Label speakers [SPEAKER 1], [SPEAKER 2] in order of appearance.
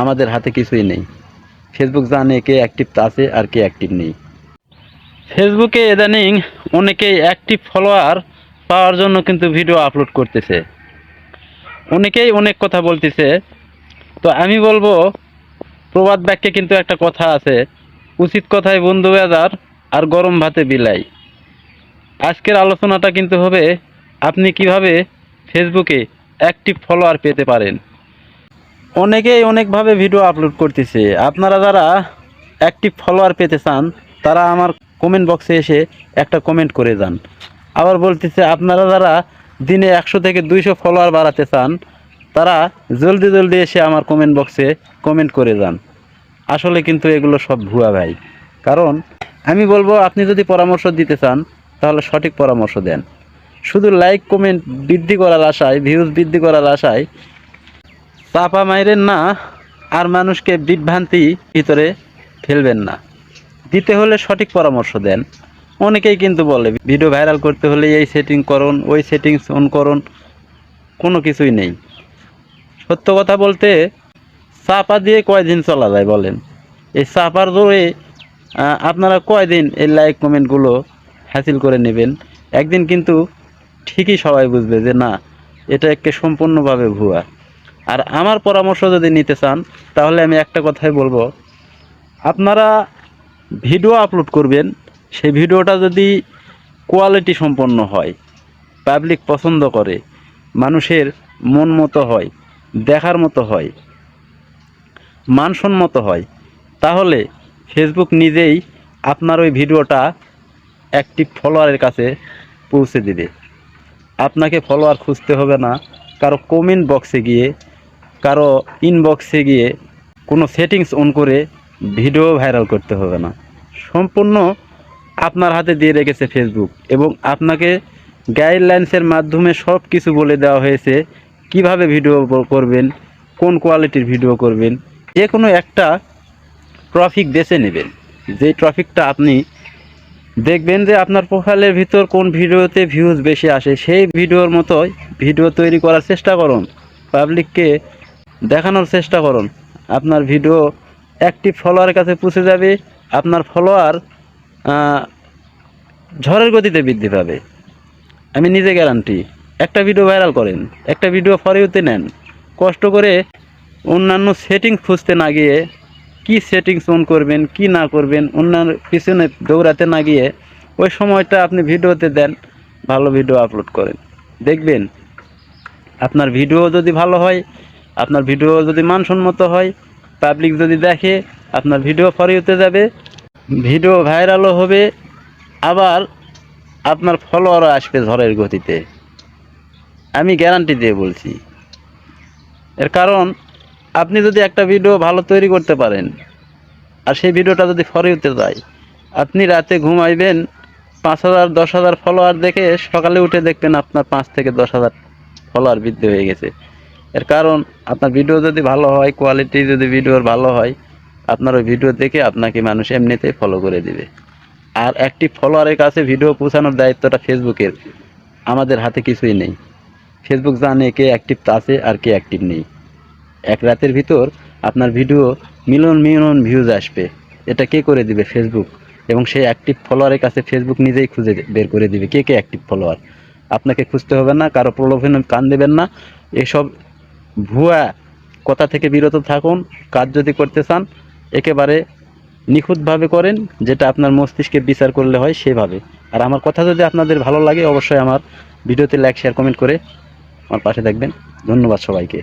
[SPEAKER 1] আমাদের হাতে কিছুই নেই। ফেসবুক জানে কে অ্যাক্টিভ আছে আর কে অ্যাক্টিভ নেই। ফেসবুকে ইদানিং অনেকেই অ্যাক্টিভ ফলোয়ার পাওয়ার জন্য কিন্তু ভিডিও আপলোড করতেছে, অনেকেই অনেক কথা বলতেছে। তো আমি বলবো, প্রবাদ বাক্যে কিন্তু একটা কথা আছে, উচিত কথায় বন্ধু বেজার আর গরম ভাতে বিলাই। আজকের আলোচনাটা কিন্তু হবে আপনি কিভাবে ফেসবুকে অ্যাক্টিভ ফলোয়ার পেতে পারেন। অনেকেই অনেকভাবে ভিডিও আপলোড করতেছে। আপনারা যারা অ্যাক্টিভ ফলোয়ার পেতে চান তারা আমার কমেন্ট বক্সে এসে একটা কমেন্ট করে যান। আবার বলতেছে আপনারা যারা দিনে 100 থেকে 200 ফলোয়ার বাড়াতে চান তারা জলদি জলদি এসে আমার কমেন্ট বক্সে কমেন্ট করে যান। আসলে কিন্তু এগুলো সব ভুয়া ভাই। কারণ আমি বলবো, আপনি যদি পরামর্শ দিতে চান তাহলে সঠিক পরামর্শ দেন। শুধু লাইক কমেন্ট বৃদ্ধি করার আশায়, ভিউজ বৃদ্ধি করার আশায় চাপা মাইরেন না, আর মানুষকে বিভ্রান্তি ভিতরে ফেলবেন না। দিতে হলে সঠিক পরামর্শ দেন। অনেকেই কিন্তু বলে ভিডিও ভাইরাল করতে হলে এই সেটিং করুন, ওই সেটিংস অন করুন, কোনো কিছুই নেই। সত্য কথা বলতে, চাপা দিয়ে কয়দিন চলা যায় বলেন? এই চাপার জোরে আপনারা কয়দিন এই লাইক কমেন্টগুলো হাসিল করে নেবেন? একদিন কিন্তু ঠিকই সবাই বুঝবে যে না, এটা একে সম্পূর্ণভাবে ভুয়া। আর আমার পরামর্শ যদি নিতে চান তাহলে আমি একটা কথাই বলবো, আপনারা ভিডিও আপলোড করবেন, সেই ভিডিওটা যদি কোয়ালিটি সম্পন্ন হয়, পাবলিক পছন্দ করে, মানুষের মন মতো হয়, দেখার মতো হয়, মানসম্মত হয়, তাহলে ফেসবুক নিজেই আপনার ওই ভিডিওটা অ্যাক্টিভ ফলোয়ারের কাছে পৌঁছে দিবে। আপনাকে ফলোয়ার খুঁজতে হবে না, কারো কমেন্ট বক্সে গিয়ে, কারো ইনবক্সে গিয়ে কোনো সেটিংস অন করে ভিডিও ভাইরাল করতে হবে না। সম্পূর্ণ আপনার হাতে দিয়ে রেখেছে ফেসবুক, এবং আপনাকে গাইডলাইন্সের মাধ্যমে সব কিছু বলে দেওয়া হয়েছে কিভাবে ভিডিও করবেন, কোন কোয়ালিটির ভিডিও করবেন। যে কোনো একটা টপিক বেছে নেবেন, যেই টপিকটা আপনি দেখবেন যে আপনার প্রোফাইলের ভিতর কোন ভিডিওতে ভিউজ বেশি আসে, সেই ভিডিওর মতোই ভিডিও তৈরি করার চেষ্টা করুন, পাবলিককে দেখানোর চেষ্টা করুন। আপনার ভিডিও অ্যাক্টিভ ফলোয়ারের কাছে পৌঁছে যাবে, আপনার ফলোয়ার ঝড়ের গতিতে বৃদ্ধি পাবে। আমি নিজে গ্যারান্টি। একটা ভিডিও ভাইরাল করেন, একটা ভিডিও ফর ইউতে নেন, কষ্ট করে অন্যান্য সেটিংস খুঁজতে না গিয়ে, কি সেটিংস অন করবেন কি না করবেন অন্যান্য পিছনে দৌড়াতে না গিয়ে ওই সময়টা আপনি ভিডিওতে দেন, ভালো ভিডিও আপলোড করেন। দেখবেন আপনার ভিডিও যদি ভালো হয়, আপনার ভিডিও যদি মানসম্মত হয়, পাবলিক যদি দেখে, আপনার ভিডিও ফর ইউতে যাবে, ভিডিও ভাইরালও হবে, আবার আপনার ফলোয়ারও আসবে ঝড়ের গতিতে। আমি গ্যারান্টি দিয়ে বলছি। এর কারণ আপনি যদি একটা ভিডিও ভালো তৈরি করতে পারেন আর সেই ভিডিওটা যদি ফর ইউতে যায়, আপনি রাতে ঘুমাইবেন 5,000 10,000 ফলোয়ার দেখে, সকালে উঠে দেখবেন আপনার 5 থেকে 10,000 ফলোয়ার বৃদ্ধি হয়ে গেছে। এর কারণ আপনার ভিডিও যদি ভালো হয়, কোয়ালিটি যদি ভিডিওর ভালো হয়, আপনার ওই ভিডিও দেখে আপনাকে মানুষ এমনিতেই ফলো করে দিবে। আর অ্যাক্টিভ ফলোয়ারের কাছে ভিডিও পৌঁছানোর দায়িত্বটা ফেসবুকের, আমাদের হাতে কিছুই নেই। ফেসবুক জানে কে অ্যাক্টিভ আছে আর কে অ্যাক্টিভ নেই। এক রাতের ভিতর আপনার ভিডিও মিলিয়ন মিলিয়ন ভিউজ আসবে, এটা কে করে দিবে? ফেসবুক। এবং সেই অ্যাক্টিভ ফলোয়ারের কাছে ফেসবুক নিজেই খুঁজে বের করে দিবে কে কে অ্যাক্টিভ ফলোয়ার। আপনাকে খুঁজতে হবে না, কারো প্রলোভনে কান দেবেন না। এসব ভুয়া কথা থেকে বিরত থাকুন। কাজ যদি করতে চান একেবারে নিখুঁতভাবে করেন, যেটা আপনার মস্তিষ্কে বিচার করলে হয় সেভাবে। আর আমার কথা যদি আপনাদের ভালো লাগে অবশ্যই আমার ভিডিওতে লাইক শেয়ার কমেন্ট করে আমার পাশে থাকবেন। ধন্যবাদ সবাইকে।